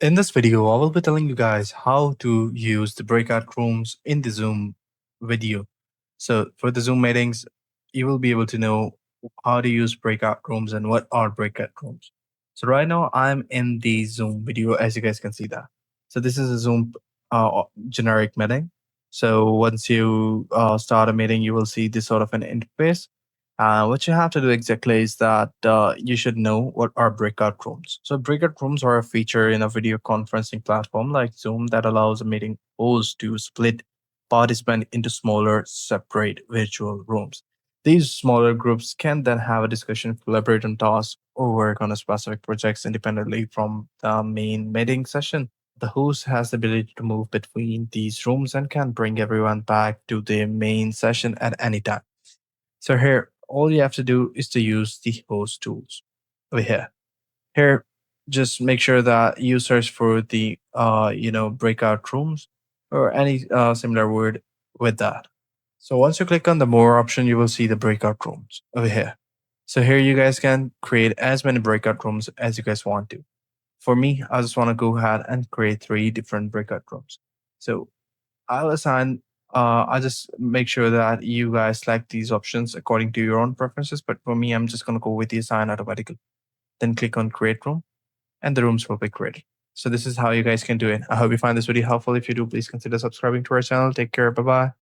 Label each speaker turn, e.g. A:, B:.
A: In this video, I will be telling you guys how to use the breakout rooms in the Zoom video. So for the Zoom meetings, you will be able to know how to use breakout rooms and what are breakout rooms. So right now I'm in the Zoom video, as you guys can see that. So this is a Zoom generic meeting. So once you start a meeting, you will see this sort of an interface. What you have to do exactly is that you should know what are breakout rooms. So, breakout rooms are a feature in a video conferencing platform like Zoom that allows a meeting host to split participants into smaller, separate virtual rooms. These smaller groups can then have a discussion, collaborate on tasks, or work on a specific projects independently from the main meeting session. The host has the ability to move between these rooms and can bring everyone back to the main session at any time. So here, all you have to do is to use the host tools over here. Here, just make sure that you search for the breakout rooms or any similar word with that. So once you click on the more option, you will see the breakout rooms over here. So here you guys can create as many breakout rooms as you guys want to. For me, I just want to go ahead and create 3 different breakout rooms. So I'll assign. I just make sure that you guys select these options according to your own preferences. But for me, I'm just going to go with the assign automatically. Then click on create room, and the rooms will be created. So this is how you guys can do it. I hope you find this video helpful. If you do, please consider subscribing to our channel. Take care. Bye bye.